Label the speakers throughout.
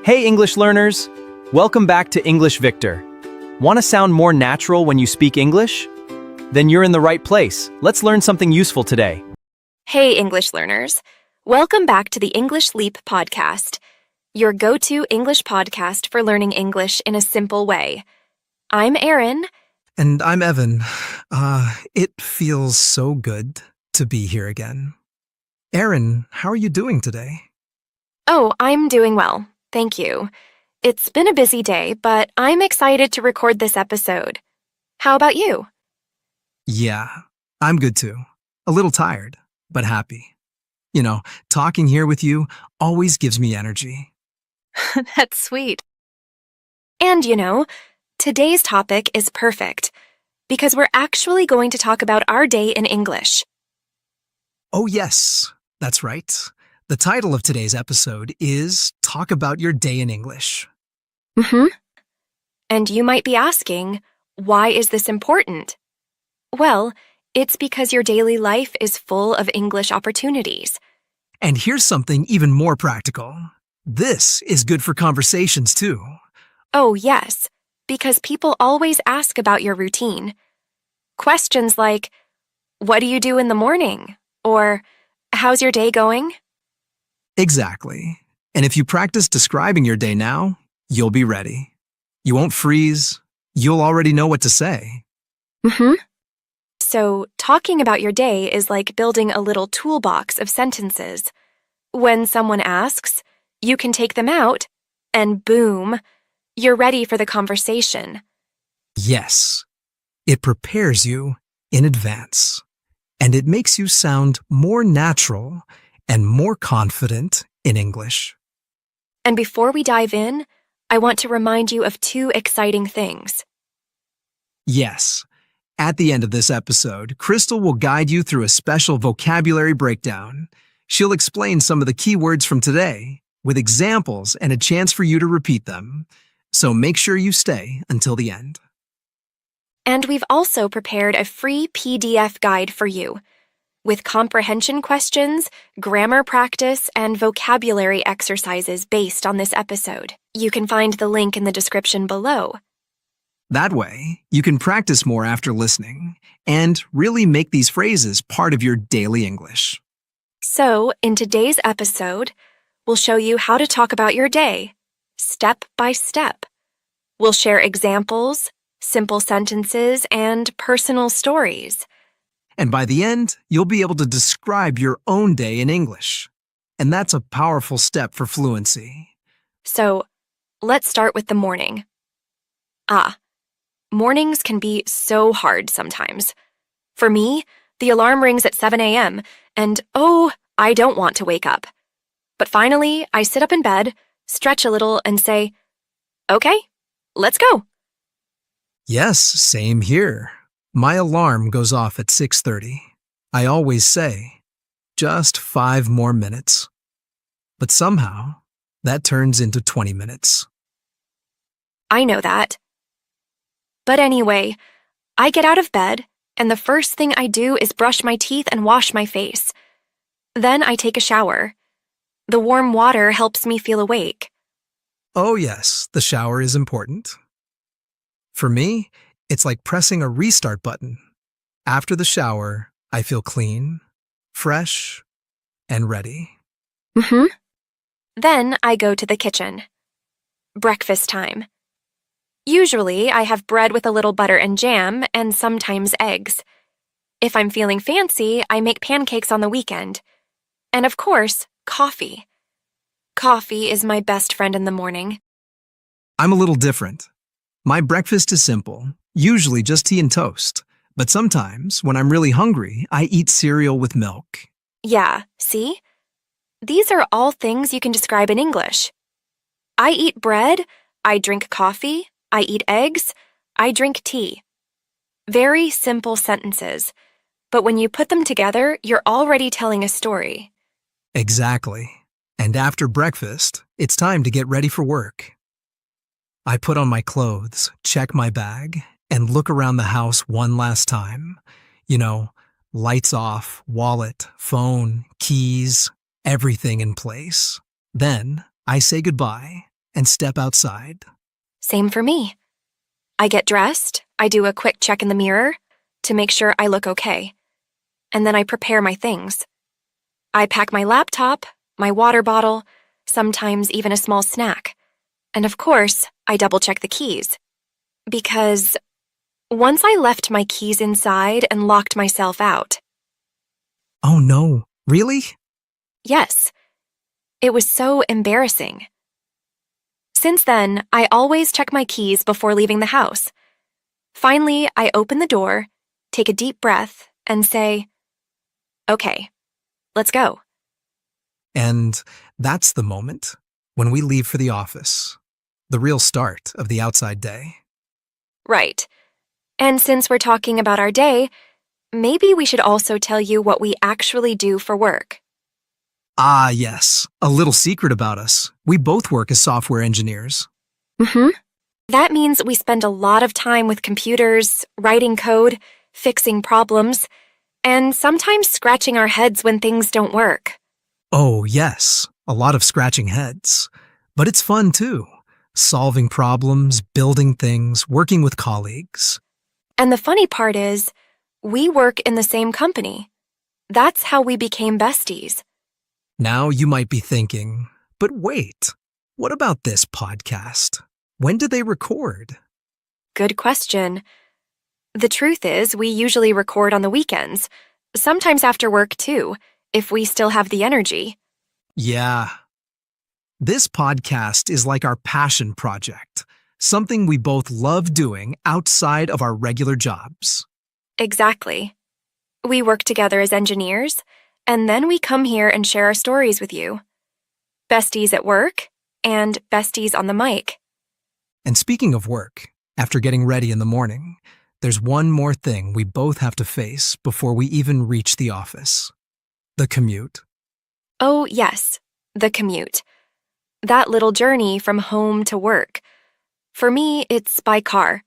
Speaker 1: Hey English learners! Welcome back to English Victor. Want to sound more natural when you speak English? Then you're in the right place. Let's learn something useful today.
Speaker 2: Hey English learners! Welcome back to the English Leap podcast, your go-to English podcast for learning English in a simple way. I'm Erin.
Speaker 3: And I'm Evan. It feels so good to be here again. Erin, how are you doing today?
Speaker 2: Oh, I'm doing well. Thank you. It's been a busy day, but I'm excited to record this episode. How about you?
Speaker 3: Yeah, I'm good too. A little tired, but happy. You know, talking here with you always gives me energy.
Speaker 2: That's sweet. And today's topic is perfect because we're actually going to talk about our day in English.
Speaker 3: Oh yes, that's right. The title of today's episode is Talk About Your Day in English.
Speaker 2: And you might be asking, why is this important? Well, it's because your daily life is full of English opportunities.
Speaker 3: And here's something even more practical. This is good for conversations too.
Speaker 2: Oh, yes, because people always ask about your routine. Questions like, what do you do in the morning? Or, how's your day going?
Speaker 3: Exactly. And if you practice describing your day now, you'll be ready. You won't freeze. You'll already know what to say.
Speaker 2: So, talking about your day is like building a little toolbox of sentences. When someone asks, you can take them out, and boom, you're ready for the conversation.
Speaker 3: Yes. It prepares you in advance. And it makes you sound more natural and more confident in English.
Speaker 2: And before we dive in, I want to remind you of two exciting things.
Speaker 3: Yes. At the end of this episode, Crystal will guide you through a special vocabulary breakdown. She'll explain some of the key words from today, with examples and a chance for you to repeat them. So make sure you stay until the end.
Speaker 2: And we've also prepared a free PDF guide for you, with comprehension questions, grammar practice, and vocabulary exercises based on this episode. You can find the link in the description below.
Speaker 3: That way, you can practice more after listening and really make these phrases part of your daily English.
Speaker 2: So, in today's episode, we'll show you how to talk about your day, step by step. We'll share examples, simple sentences, and personal stories.
Speaker 3: And by the end, you'll be able to describe your own day in English. And that's a powerful step for fluency.
Speaker 2: So, let's start with the morning. Mornings can be so hard sometimes. For me, the alarm rings at 7 a.m., and I don't want to wake up. But finally, I sit up in bed, stretch a little, and say, okay, let's go.
Speaker 3: Yes, same here. My alarm goes off at 6:30. I always say, just 5 more minutes. But somehow, that turns into 20 minutes.
Speaker 2: I know that. But anyway, I get out of bed, and the first thing I do is brush my teeth and wash my face. Then I take a shower. The warm water helps me feel awake.
Speaker 3: Oh yes, the shower is important. For me, it's like pressing a restart button. After the shower, I feel clean, fresh, and ready.
Speaker 2: Then I go to the kitchen. Breakfast time. Usually, I have bread with a little butter and jam, and sometimes eggs. If I'm feeling fancy, I make pancakes on the weekend. And of course, coffee. Coffee is my best friend in the morning.
Speaker 3: I'm a little different. My breakfast is simple, usually just tea and toast. But sometimes, when I'm really hungry, I eat cereal with milk.
Speaker 2: Yeah, see? These are all things you can describe in English. I eat bread, I drink coffee, I eat eggs, I drink tea. Very simple sentences, but when you put them together, you're already telling a story.
Speaker 3: Exactly. And after breakfast, it's time to get ready for work. I put on my clothes, check my bag, and look around the house one last time. Lights off, wallet, phone, keys, everything in place. Then I say goodbye and step outside.
Speaker 2: Same for me. I get dressed, I do a quick check in the mirror to make sure I look okay, and then I prepare my things. I pack my laptop, my water bottle, sometimes even a small snack. And of course, I double-check the keys. Because once I left my keys inside and locked myself out.
Speaker 3: Oh no, really?
Speaker 2: Yes. It was so embarrassing. Since then, I always check my keys before leaving the house. Finally, I open the door, take a deep breath, and say, "Okay, let's go."
Speaker 3: And that's the moment when we leave for the office, the real start of the outside day.
Speaker 2: Right. And since we're talking about our day, maybe we should also tell you what we actually do for work.
Speaker 3: Ah, yes, a little secret about us. We both work as software engineers.
Speaker 2: That means we spend a lot of time with computers, writing code, fixing problems, and sometimes scratching our heads when things don't work.
Speaker 3: Oh, yes, a lot of scratching heads. But it's fun too. Solving problems, building things, working with colleagues.
Speaker 2: And the funny part is, we work in the same company. That's how we became besties.
Speaker 3: Now you might be thinking, but wait, what about this podcast? When do they record?
Speaker 2: Good question. The truth is, we usually record on the weekends, sometimes after work too, if we still have the energy.
Speaker 3: Yeah. This podcast is like our passion project, something we both love doing outside of our regular jobs.
Speaker 2: Exactly. We work together as engineers, and then we come here and share our stories with you. Besties at work and besties on the mic.
Speaker 3: And speaking of work, after getting ready in the morning, there's one more thing we both have to face before we even reach the office. The commute.
Speaker 2: Oh, yes, the commute. That little journey from home to work. For me, it's by car.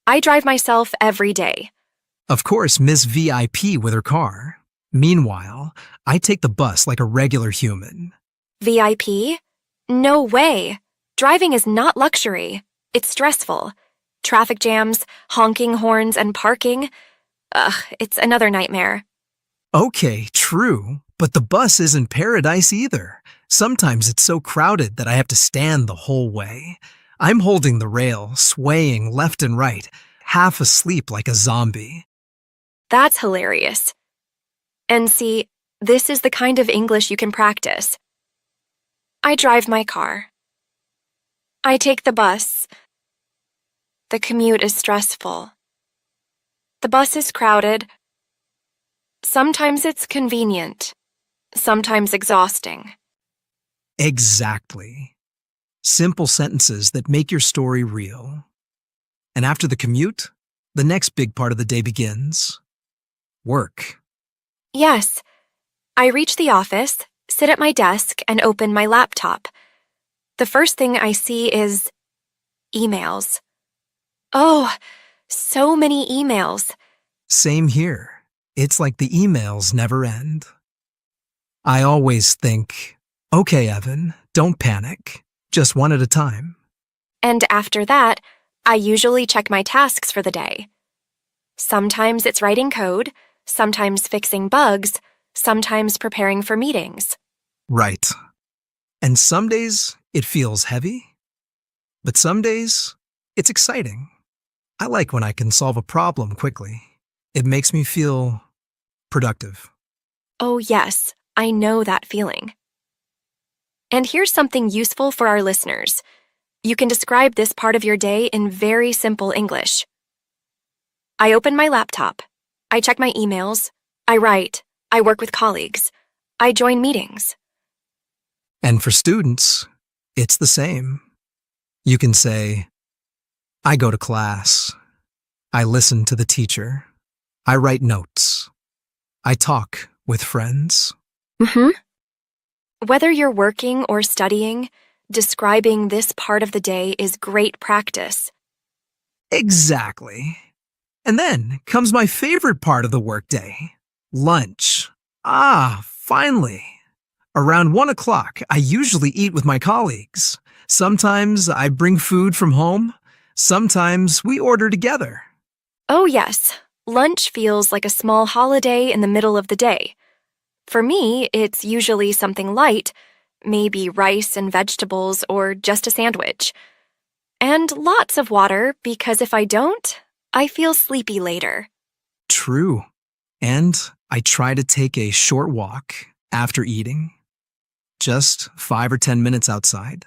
Speaker 2: I drive myself every day.
Speaker 3: Of course, Miss VIP with her car. Meanwhile, I take the bus like a regular human.
Speaker 2: VIP? No way. Driving is not luxury. It's stressful. Traffic jams, honking horns, and parking. Ugh, it's another nightmare.
Speaker 3: Okay, true, but the bus isn't paradise either. Sometimes it's so crowded that I have to stand the whole way. I'm holding the rail, swaying left and right, half asleep like a zombie.
Speaker 2: That's hilarious. And see, this is the kind of English you can practice. I drive my car. I take the bus. The commute is stressful. The bus is crowded. Sometimes it's convenient. Sometimes exhausting.
Speaker 3: Exactly. Simple sentences that make your story real. And after the commute, the next big part of the day begins. Work.
Speaker 2: Yes. I reach the office, sit at my desk, and open my laptop. The first thing I see is emails. Oh, so many emails.
Speaker 3: Same here. It's like the emails never end. I always think, okay, Evan, don't panic. Just one at a time.
Speaker 2: And after that, I usually check my tasks for the day. Sometimes it's writing code, sometimes fixing bugs, sometimes preparing for meetings.
Speaker 3: Right. And some days it feels heavy, but some days it's exciting. I like when I can solve a problem quickly. It makes me feel productive.
Speaker 2: Oh, yes, I know that feeling. And here's something useful for our listeners. You can describe this part of your day in very simple English. I open my laptop. I check my emails. I write. I work with colleagues. I join meetings.
Speaker 3: And for students, it's the same. You can say, I go to class. I listen to the teacher. I write notes. I talk with friends.
Speaker 2: Whether you're working or studying, describing this part of the day is great practice.
Speaker 3: Exactly. And then comes my favorite part of the workday, lunch. Ah, finally. Around 1 o'clock, I usually eat with my colleagues. Sometimes I bring food from home. Sometimes we order together.
Speaker 2: Oh, yes. Lunch feels like a small holiday in the middle of the day. For me, it's usually something light, maybe rice and vegetables or just a sandwich. And lots of water because if I don't, I feel sleepy later.
Speaker 3: True. And I try to take a short walk after eating. Just 5 or 10 minutes outside.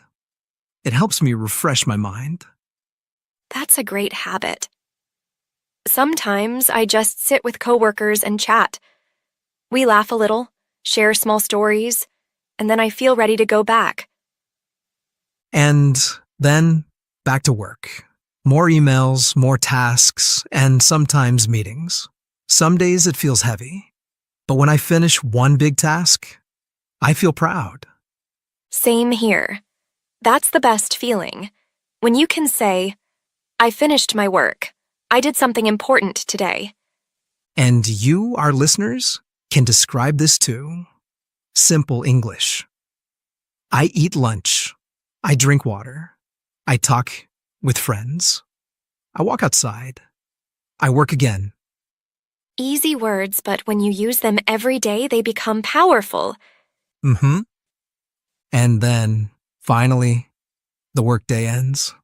Speaker 3: It helps me refresh my mind.
Speaker 2: That's a great habit. Sometimes I just sit with coworkers and chat. We laugh a little, share small stories, and then I feel ready to go back.
Speaker 3: And then back to work. More emails, more tasks, and sometimes meetings. Some days it feels heavy, but when I finish one big task, I feel proud.
Speaker 2: Same here. That's the best feeling. When you can say, I finished my work. I did something important today.
Speaker 3: And you, our listeners, can describe this too. Simple English. I eat lunch. I drink water. I talk with friends. I walk outside. I work again.
Speaker 2: Easy words, but when you use them every day, they become powerful.
Speaker 3: And then, finally, the workday ends.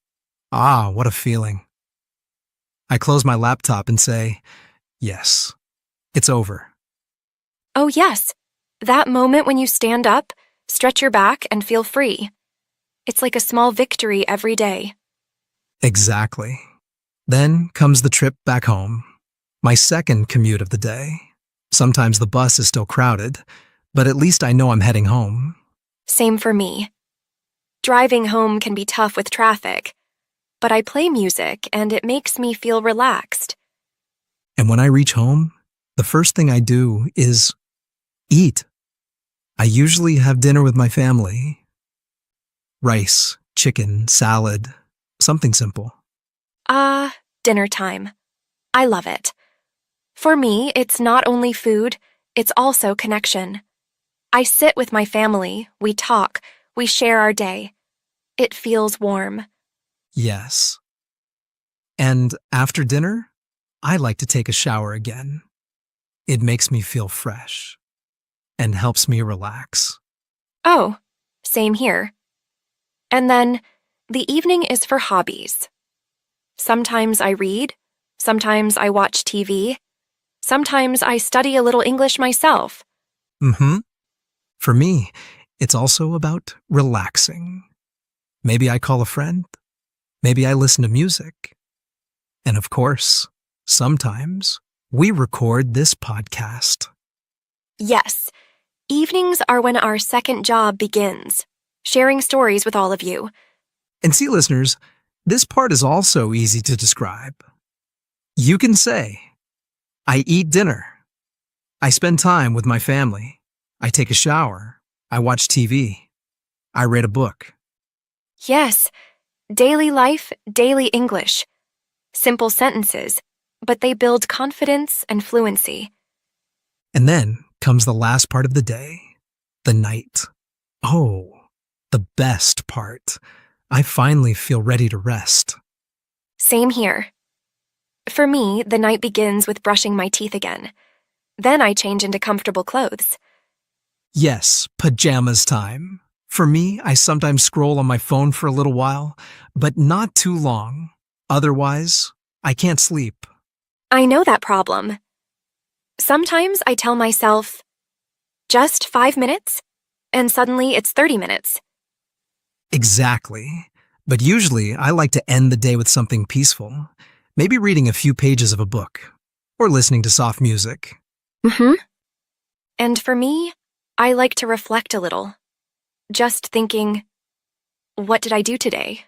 Speaker 3: Ah, what a feeling. I close my laptop and say, yes, it's over.
Speaker 2: Oh, yes. That moment when you stand up, stretch your back, and feel free. It's like a small victory every day.
Speaker 3: Exactly. Then comes the trip back home. My second commute of the day. Sometimes the bus is still crowded, but at least I know I'm heading home.
Speaker 2: Same for me. Driving home can be tough with traffic, but I play music and it makes me feel relaxed.
Speaker 3: And when I reach home, the first thing I do is eat. I usually have dinner with my family. Rice, chicken, salad, something simple.
Speaker 2: Dinner time. I love it. For me, it's not only food, it's also connection. I sit with my family, we talk, we share our day. It feels warm.
Speaker 3: Yes. And after dinner, I like to take a shower again. It makes me feel fresh and helps me relax.
Speaker 2: Oh, same here. And then, the evening is for hobbies. Sometimes I read, sometimes I watch TV, sometimes I study a little English myself.
Speaker 3: For me, it's also about relaxing. Maybe I call a friend. Maybe I listen to music. And of course, sometimes we record this podcast.
Speaker 2: Yes, evenings are when our second job begins, sharing stories with all of you.
Speaker 3: And see, listeners, this part is also easy to describe. You can say, I eat dinner. I spend time with my family. I take a shower. I watch TV. I read a book.
Speaker 2: Yes, daily life, daily English. Simple sentences, but they build confidence and fluency.
Speaker 3: And then comes the last part of the day, the night. Oh, the best part. I finally feel ready to rest.
Speaker 2: Same here. For me, the night begins with brushing my teeth again. Then I change into comfortable clothes.
Speaker 3: Yes, pajamas time. For me, I sometimes scroll on my phone for a little while, but not too long. Otherwise, I can't sleep.
Speaker 2: I know that problem. Sometimes I tell myself, just 5 minutes, and suddenly it's 30 minutes.
Speaker 3: Exactly. But usually, I like to end the day with something peaceful. Maybe reading a few pages of a book, or listening to soft music.
Speaker 2: And for me, I like to reflect a little. Just thinking, what did I do today?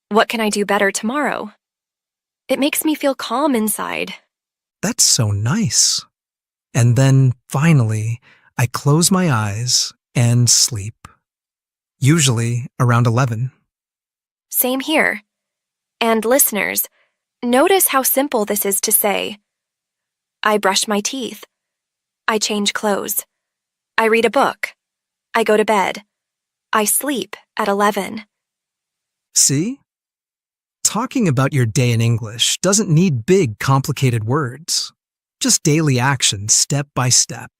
Speaker 2: What can I do better tomorrow? It makes me feel calm inside.
Speaker 3: That's so nice. And then, finally, I close my eyes and sleep. Usually around 11.
Speaker 2: Same here. And listeners, notice how simple this is to say. I brush my teeth. I change clothes. I read a book. I go to bed. I sleep at 11.
Speaker 3: See? Talking about your day in English doesn't need big, complicated words. Just daily action, step by step.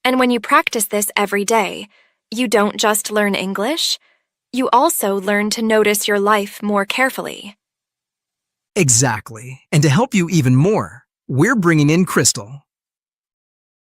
Speaker 2: And when you practice this every day, you don't just learn English, you also learn to notice your life more carefully.
Speaker 3: Exactly. And to help you even more, we're bringing in Crystal.